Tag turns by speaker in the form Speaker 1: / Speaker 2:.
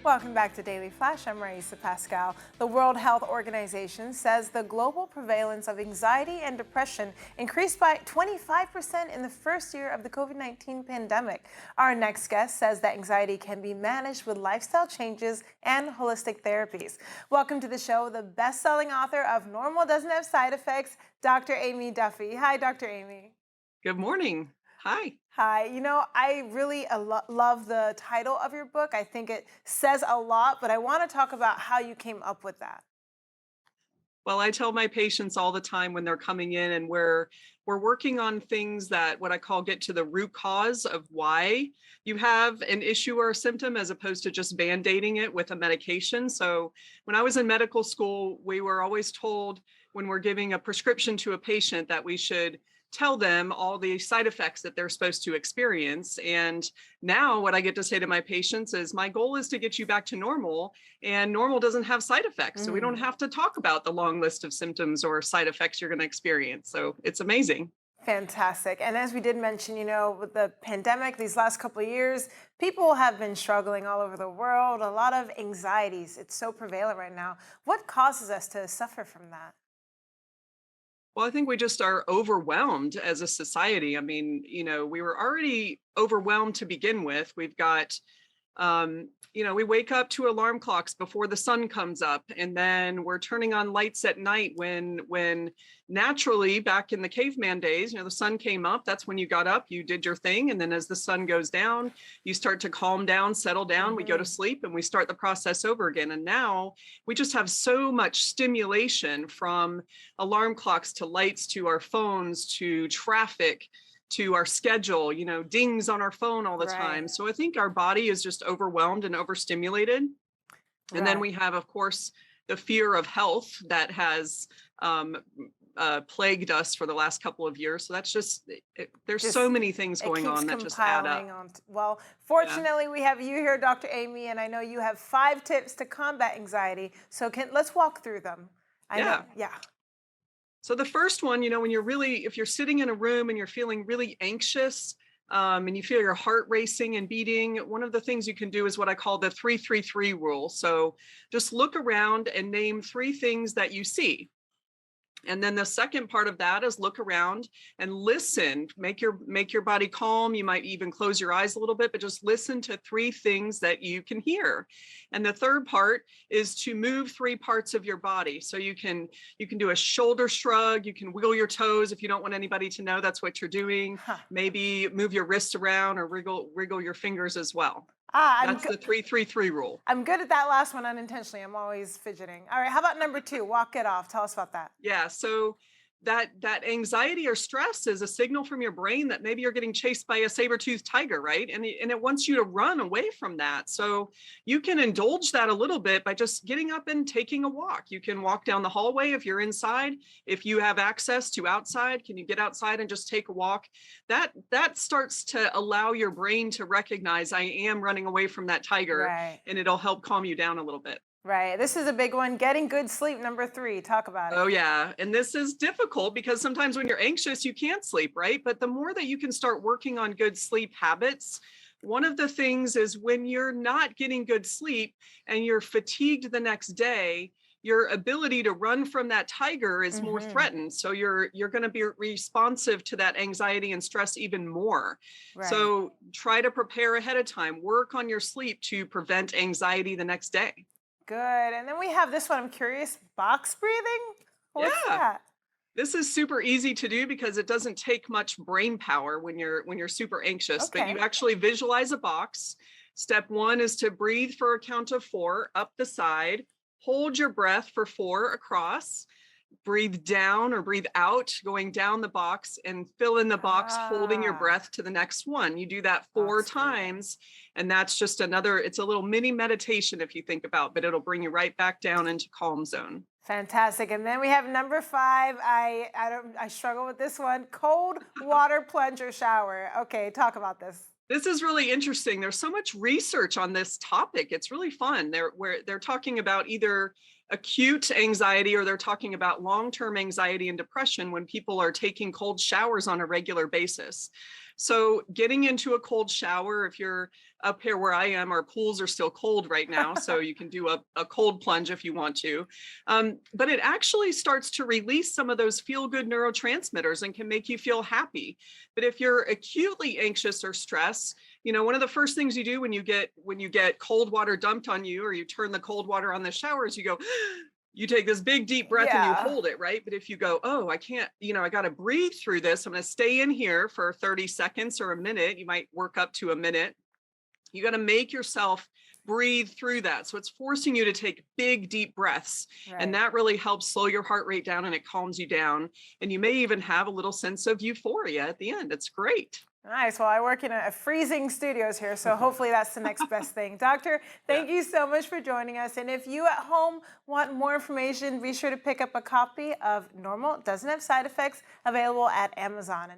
Speaker 1: Welcome back to Daily Flash. I'm Riesa Pascal. The World Health Organization says the global prevalence of anxiety and depression increased by 25% in the first year of the COVID-19 pandemic. Our next guest says that anxiety can be managed with lifestyle changes and holistic therapies. Welcome to the show, the best-selling author of Normal Doesn't Have Side Effects, Dr. AIMEE Duffy. Hi, Dr. AIMEE.
Speaker 2: Good morning. Hi.
Speaker 1: Hi. I really love the title of your book. I think it says a lot, but I want to talk about how you came up with that.
Speaker 2: Well, I tell my patients all the time when they're coming in, and we're working on things that what I call get to the root cause of why you have an issue or a symptom, as opposed to just band-aiding it with a medication. So when I was in medical school, we were always told when we're giving a prescription to a patient that we should tell them all the side effects that they're supposed to experience. And now what I get to say to my patients is my goal is to get you back to normal, and normal doesn't have side effects. So we don't have to talk about the long list of symptoms or side effects you're going to experience. So it's amazing.
Speaker 1: Fantastic. And as we did mention, with the pandemic, these last couple of years, people have been struggling all over the world. A lot of anxieties. It's so prevalent right now. What causes us to suffer from that?
Speaker 2: Well, I think we just are overwhelmed as a society. I mean, we were already overwhelmed to begin with. We've got, we wake up to alarm clocks before the sun comes up, and then we're turning on lights at night when naturally back in the caveman days, the sun came up. That's when you got up, you did your thing. And then as the sun goes down, you start to calm down, settle down. We go to sleep and we start the process over again. And now we just have so much stimulation, from alarm clocks to lights to our phones to traffic to our schedule, dings on our phone all the time. So I think our body is just overwhelmed and overstimulated. And then we have, of course, the fear of health that has plagued us for the last couple of years. So that's there's so many things going on that just add up.
Speaker 1: Well, fortunately, we have you here, Dr. AIMEE, and I know you have 5 tips to combat anxiety. So let's walk through them. Yeah.
Speaker 2: So the first one, if you're sitting in a room and you're feeling really anxious, and you feel your heart racing and beating, one of the things you can do is what I call the 3-3-3 rule. So just look around and name 3 things that you see. And then the second part of that is look around and listen, make your body calm. You might even close your eyes a little bit, but just listen to 3 things that you can hear. And the third part is to move 3 parts of your body. So you can do a shoulder shrug, you can wiggle your toes if you don't want anybody to know that's what you're doing. Maybe move your wrists around or wriggle your fingers as well. That's the 3-3-3 rule.
Speaker 1: I'm good at that last one unintentionally. I'm always fidgeting. All right, how about number 2? Walk it off. Tell us about that.
Speaker 2: Yeah, so that anxiety or stress is a signal from your brain that maybe you're getting chased by a saber-toothed tiger, right? And it wants you to run away from that. So you can indulge that a little bit by just getting up and taking a walk. You can walk down the hallway if you're inside. If you have access to outside, can you get outside and just take a walk? That starts to allow your brain to recognize I am running away from that tiger, and it'll help calm you down a little bit.
Speaker 1: Right. This is a big one. Getting good sleep, number 3. Talk about it.
Speaker 2: Oh, yeah. And this is difficult because sometimes when you're anxious, you can't sleep, right? But the more that you can start working on good sleep habits, one of the things is when you're not getting good sleep and you're fatigued the next day, your ability to run from that tiger is more threatened. So you're going to be responsive to that anxiety and stress even more. So try to prepare ahead of time. Work on your sleep to prevent anxiety the next day.
Speaker 1: Good. And then we have this one. I'm curious. Box breathing? What's that?
Speaker 2: This is super easy to do because it doesn't take much brain power when you're super anxious, but you actually visualize a box. Step 1 is to breathe for a count of 4 up the side, hold your breath for 4 across, breathe down or breathe out, going down the box, and fill in the box, holding your breath to the next one. You do that 4 times. And that's just it's a little mini meditation if you think about, but it'll bring you right back down into calm zone.
Speaker 1: Fantastic. And then we have number 5. I struggle with this one. Cold water plunge or shower. Okay, talk about this.
Speaker 2: This is really interesting. There's so much research on this topic. It's really fun. They're talking about either acute anxiety or they're talking about long-term anxiety and depression when people are taking cold showers on a regular basis. So getting into a cold shower, if you're up here where I am, our pools are still cold right now, so you can do a cold plunge if you want to. But it actually starts to release some of those feel-good neurotransmitters and can make you feel happy. But if you're acutely anxious or stressed, one of the first things you do when you get cold water dumped on you, or you turn the cold water on the shower, is you go, you take this big deep breath and you
Speaker 1: Yeah.
Speaker 2: hold it, right? But if you go, oh, I can't, I got to breathe through this. I'm going to stay in here for 30 seconds or a minute. You might work up to a minute. You got to make yourself breathe through that. So it's forcing you to take big, deep breaths.
Speaker 1: Right.
Speaker 2: And that really helps slow your heart rate down, and it calms you down. And you may even have a little sense of euphoria at the end. It's great.
Speaker 1: Nice. Well, I work in a freezing studios here, so hopefully that's the next best thing. Doctor, thank you so much for joining us. And if you at home want more information, be sure to pick up a copy of Normal Doesn't Have Side Effects, available at Amazon.